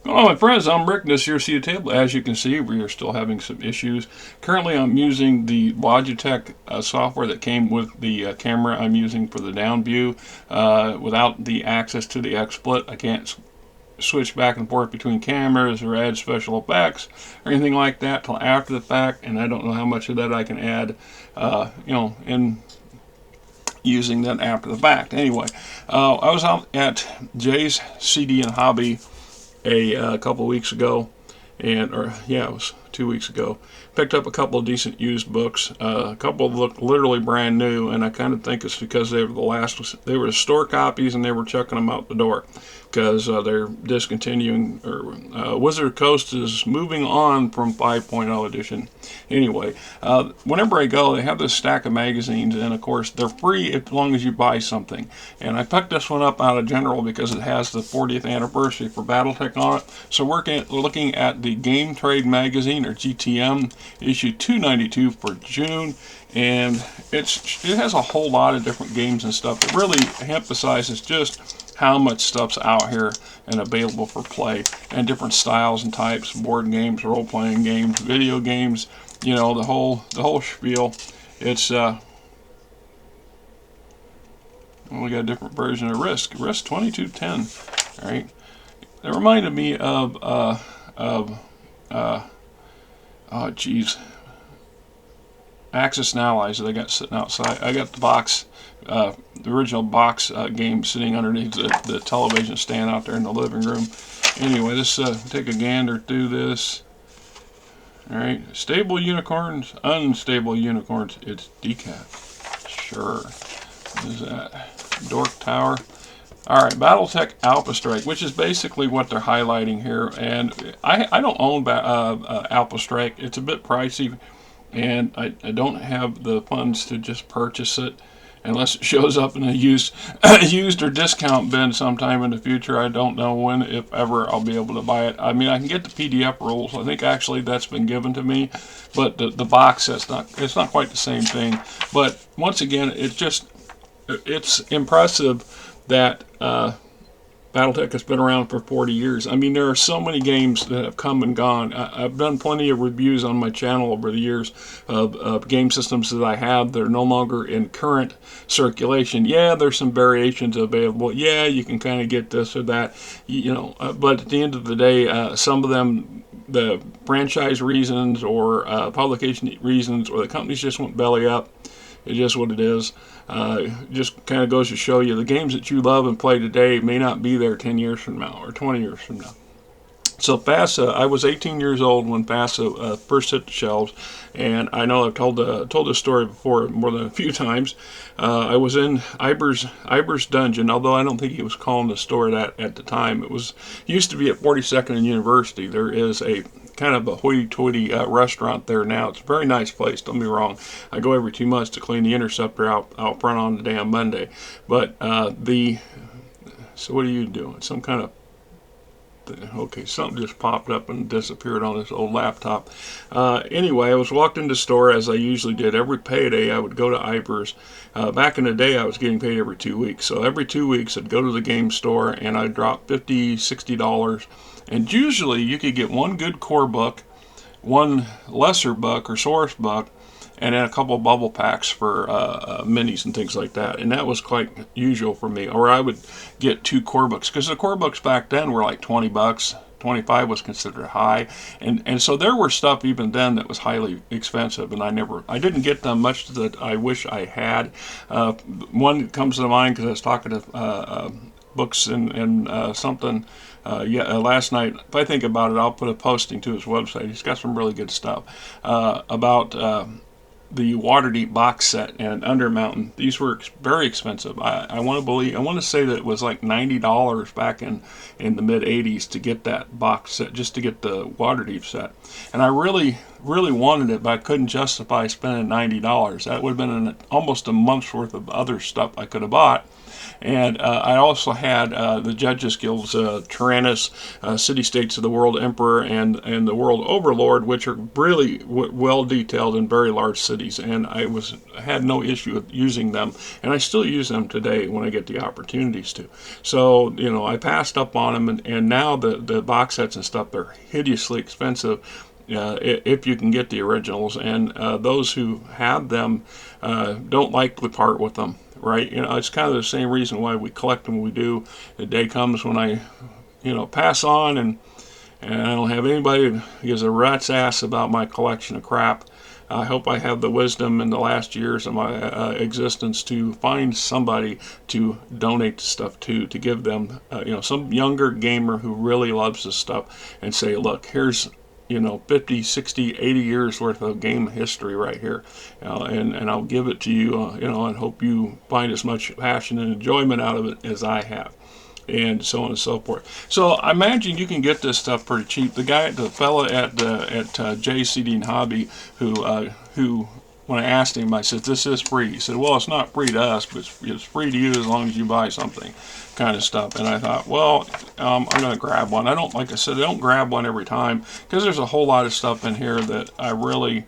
Hello, my friends. I'm Rick. This here see table. As you can see, we are still having some issues. Currently, I'm using the Logitech software that came with the camera I'm using for the down view. Without the access to the XSplit, I can't switch back and forth between cameras or add special effects or anything like that till after the fact. And I don't know how much of that I can add, in using that after the fact. Anyway, I was out at Jay's CD and Hobby a couple of weeks ago, or yeah, it was 2 weeks ago. Picked up a couple of decent used books. A couple looked literally brand new, and I kind of think it's because they were they were store copies, and they were chucking them out the door because they're discontinuing, or Wizard Coast is moving on from 5.0 edition. Anyway, whenever I go, they have this stack of magazines, and of course they're free as long as you buy something. And I picked this one up out of General because it has the 40th anniversary for Battletech on it. So we're looking at the Game Trade magazine, or GTM, issue 292 for June, and it has a whole lot of different games and stuff. It really emphasizes just how much stuff's out here and available for play, and different styles and types: board games, role-playing games, video games. You know, the whole spiel. It's we got a different version of Risk 2210. All right, that reminded me of oh geez, Axis and Allies that I got sitting outside. I got the box, the original box game sitting underneath the television stand out there in the living room. Anyway, let's take a gander through this. All right, stable unicorns, unstable unicorns. It's decaf. Sure. What is that? Dork Tower. All right, Battletech Alpha Strike, which is basically what they're highlighting here. And I don't own Alpha Strike. It's a bit pricey, and I don't have the funds to just purchase it unless it shows up in a used or discount bin sometime in the future. I don't know when, if ever, I'll be able to buy it. I mean, I can get the PDF rules. I think actually that's been given to me, but the box set's it's not quite the same thing. But once again, it's impressive that Battletech has been around for 40 years. I mean, there are so many games that have come and gone. I've done plenty of reviews on my channel over the years of game systems that I have that are no longer in current circulation. Yeah, there's some variations available. Yeah, you can kind of get this or that, but at the end of the day, some of them, the franchise reasons or publication reasons, or the companies just went belly up. It's just what it is. Just kind of goes to show you the games that you love and play today may not be there 10 years from now or 20 years from now. So FASA, I was 18 years old when FASA first hit the shelves, and I know I've told this story before more than a few times. I was in Iber's Dungeon, although I don't think he was calling the store that at the time. It used to be at 42nd and University. There is a kind of a hoity-toity restaurant there now. It's a very nice place, don't be wrong. I go every 2 months to clean the Interceptor out front on the damn Monday. But so what are you doing? Some kind of okay, something just popped up and disappeared on this old laptop. Anyway, I was walked into the store as I usually did. Every payday I would go to Iber's. Back in the day I was getting paid every 2 weeks. So every 2 weeks I'd go to the game store and I'd drop $50, $60. And usually you could get one good core book, one lesser book or source book, and then a couple of bubble packs for minis and things like that. And that was quite usual for me. Or I would get 2 core books, because the core books back then were like $20. 25 was considered high, and so there were stuff even then that was highly expensive, and I didn't get them much that I wish I had. One that comes to mind because I was talking to books and something last night. If I think about it, I'll put a posting to his website. He's got some really good stuff about the Waterdeep box set and Undermountain. These were very expensive. I want to say that it was like $90 back in the mid 80s to get that box set, just to get the Waterdeep set. And I really wanted it, but I couldn't justify spending $90. That would have been almost a month's worth of other stuff I could have bought. And I also had the Judges Guild's Tyrannus, City States of the World Emperor, and the World Overlord, which are really well detailed in very large cities. And I had no issue with using them, and I still use them today when I get the opportunities to. So, you know, I passed up on them, and now the box sets and stuff, they're hideously expensive. If you can get the originals, and those who have them don't like to part with them, right? You know, it's kind of the same reason why we collect them. We do. The day comes when I, you know, pass on, and I don't have anybody who gives a rat's ass about my collection of crap. I hope I have the wisdom in the last years of my existence to find somebody to donate the stuff to give them, you know, some younger gamer who really loves this stuff, and say, look, here's, you know, 50, 60, 80 years worth of game history right here, and I'll give it to you, you know, and hope you find as much passion and enjoyment out of it as I have, and so on and so forth. So I imagine you can get this stuff pretty cheap. The fella at JCD and Hobby who when I asked him, I said, this is free. He said, well, it's not free to us, but it's free to you as long as you buy something, kind of stuff. And I thought, well, I'm going to grab one. Like I said, I don't grab one every time, because there's a whole lot of stuff in here that I really,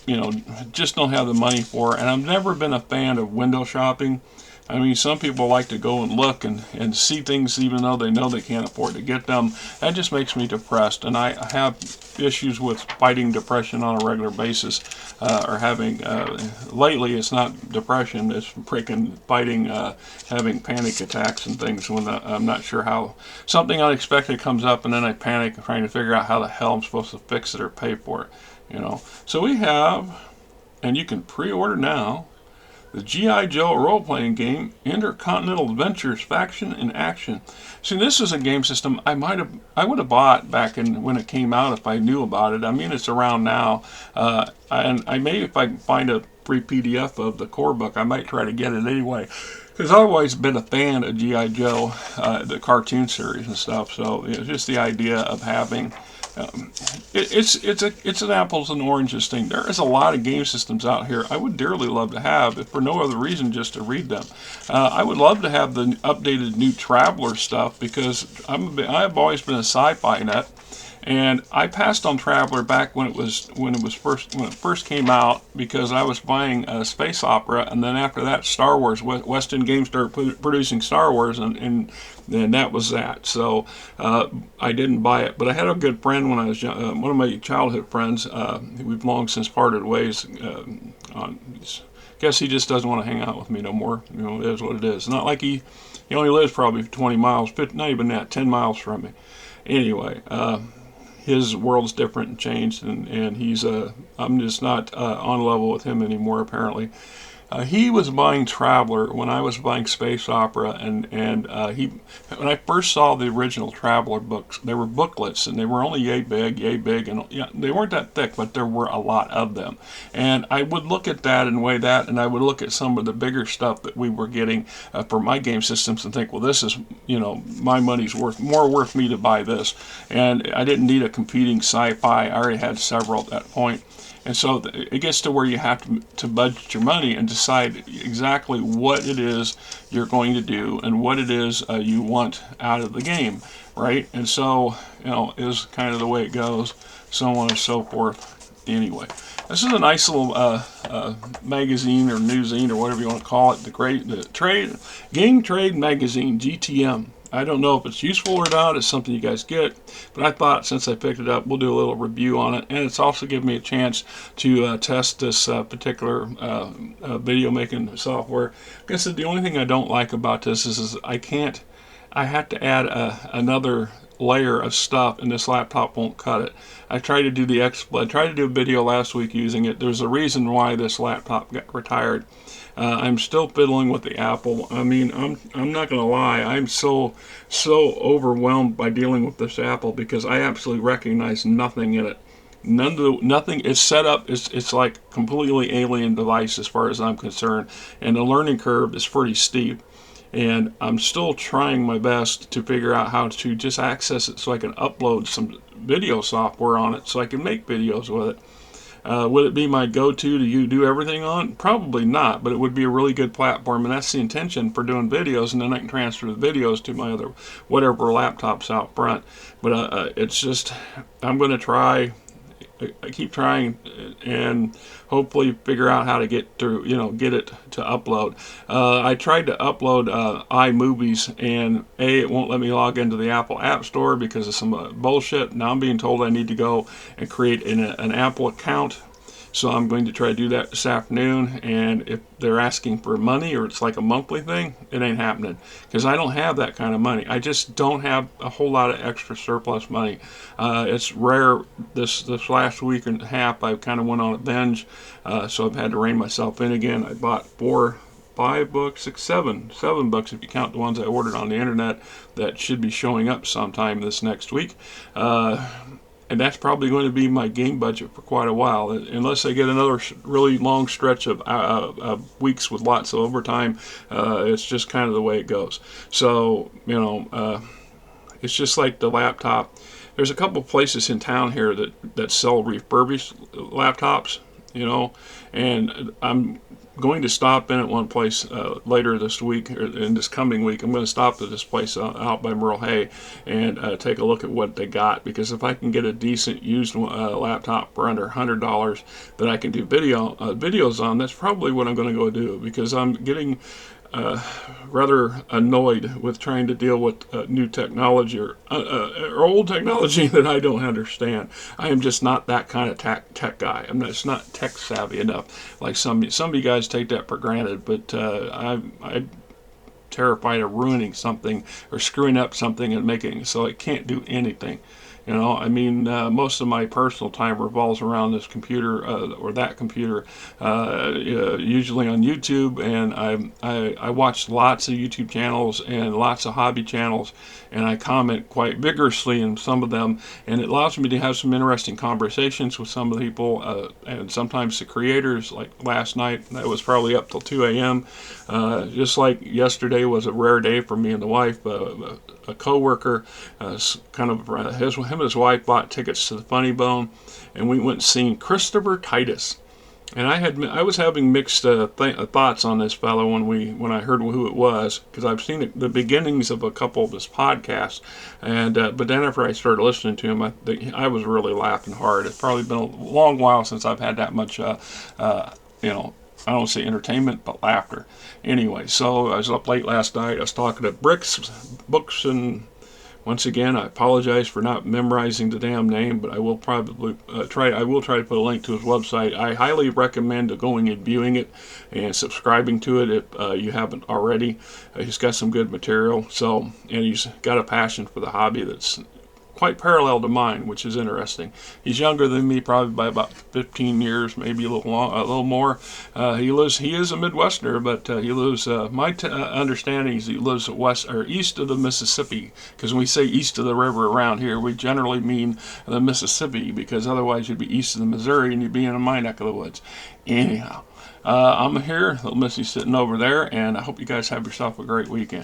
you know, just don't have the money for. And I've never been a fan of window shopping. I mean, some people like to go and look and see things even though they know they can't afford to get them. That just makes me depressed, and I have issues with fighting depression on a regular basis, or having, lately it's not depression, it's freaking fighting, having panic attacks and things when I'm not sure how something unexpected comes up, and then I panic trying to figure out how the hell I'm supposed to fix it or pay for it, you know. So we have, and you can pre-order now, the G.I. Joe role-playing game, Intercontinental Adventures Faction in Action. See, this is a game system I would have bought back when it came out if I knew about it. I mean, it's around now, and I may, if I can find a free PDF of the core book, I might try to get it anyway, because I've always been a fan of G.I. Joe, the cartoon series and stuff. So it's just the idea of having. It's an apples and oranges thing. There is a lot of game systems out here I would dearly love to have, if for no other reason just to read them. I would love to have the updated new Traveler stuff, because I've always been a sci-fi nut, and I passed on Traveler back when it first came out, because I was buying a space opera, and then after that, Star Wars, West End Games started producing Star Wars, and that was that. So I didn't buy it, but I had a good friend when I was young, one of my childhood friends. We've long since parted ways. Guess he just doesn't want to hang out with me no more. You know, it is what it is. Not like he only lives probably 20 miles, but not even that, 10 miles from me. Anyway. His world's different and changed, and he's I'm just not on level with him anymore, apparently. He was buying Traveler when I was buying Space Opera, and when I first saw the original Traveler books, they were booklets, and they were only yay big, and yeah, they weren't that thick, but there were a lot of them. And I would look at that and weigh that, and I would look at some of the bigger stuff that we were getting for my game systems and think, well, this is, you know, my money's worth me to buy this. And I didn't need a competing sci-fi. I already had several at that point. And so it gets to where you have to budget your money and decide exactly what it is you're going to do and what it is you want out of the game, right? And so, you know, is kind of the way it goes, so on and so forth. Anyway, this is a nice little magazine or newsine or whatever you want to call it, the Game Trade Magazine, GTM. I don't know if it's useful or not. It's something you guys get, but I thought since I picked it up, we'll do a little review on it, and it's also given me a chance to test this particular video making software. I guess the only thing I don't like about this is I have to add another layer of stuff, and this laptop won't cut it. I tried to do I tried to do a video last week using it. There's a reason why this laptop got retired. I'm still fiddling with the Apple. I mean, I'm not gonna lie. I'm so overwhelmed by dealing with this Apple, because I absolutely recognize nothing in it. Nothing is set up. It's like completely alien device as far as I'm concerned, and the learning curve is pretty steep. And I'm still trying my best to figure out how to just access it so I can upload some video software on it so I can make videos with it. Would it be my go-to to you do everything on? Probably not, but it would be a really good platform, and that's the intention for doing videos, and then I can transfer the videos to my other whatever laptops out front. But it's just, I'm going to try. I keep trying and hopefully figure out how to get to, get it to upload. I tried to upload iMovies, and it won't let me log into the Apple App Store because of some bullshit. Now I'm being told I need to go and create an Apple account. So I'm going to try to do that this afternoon, and if they're asking for money or it's like a monthly thing, it ain't happening because I don't have that kind of money. I just don't have a whole lot of extra surplus money. It's rare. This last week and a half, I kind of went on a binge, so I've had to rein myself in again. I bought 5 books, 6, 7 books if you count the ones I ordered on the internet that should be showing up sometime this next week. And that's probably going to be my game budget for quite a while, unless I get another really long stretch of weeks with lots of overtime. It's just kind of the way it goes. So, it's just like the laptop. There's a couple places in town here that sell refurbished laptops, and I'm going to stop in at one place later this week, or in this coming week. I'm going to stop at this place out by Merle Hay and take a look at what they got, because if I can get a decent used laptop for under $100 that I can do videos on, that's probably what I'm going to go do, because I'm getting rather annoyed with trying to deal with new technology or old technology that I don't understand. I am just not that kind of tech guy. I'm just not tech savvy enough. Like some of you guys take that for granted, but I'm terrified of ruining something or screwing up something and making it so I can't do anything. Most of my personal time revolves around this computer or that computer, usually on YouTube, and I watch lots of YouTube channels and lots of hobby channels, and I comment quite vigorously in some of them, and it allows me to have some interesting conversations with some of the people, and sometimes the creators. Like last night, that was probably up till 2 a.m. Just like yesterday was a rare day for me and the wife. A co-worker, him and his wife bought tickets to the Funny Bone, and we went and seen Christopher Titus. And I was having mixed thoughts on this fellow when I heard who it was, because I've seen the beginnings of a couple of his podcasts, and but then after I started listening to him, I was really laughing hard. It's probably been a long while since I've had that much, I don't say entertainment, but laughter. Anyway, so I was up late last night. I was talking to Books, and once again, I apologize for not memorizing the damn name, but I will probably try to put a link to his website. I highly recommend going and viewing it and subscribing to it if you haven't already. He's got some good material, and he's got a passion for the hobby that's quite parallel to mine, which is interesting. He's younger than me, probably by about 15 years, maybe a little more. He is a Midwesterner, but he lives. My understanding is he lives west or east of the Mississippi. Because when we say east of the river around here, we generally mean the Mississippi, because otherwise you'd be east of the Missouri and you'd be in my neck of the woods. Anyhow, I'm here. Little Missy's sitting over there, and I hope you guys have yourself a great weekend.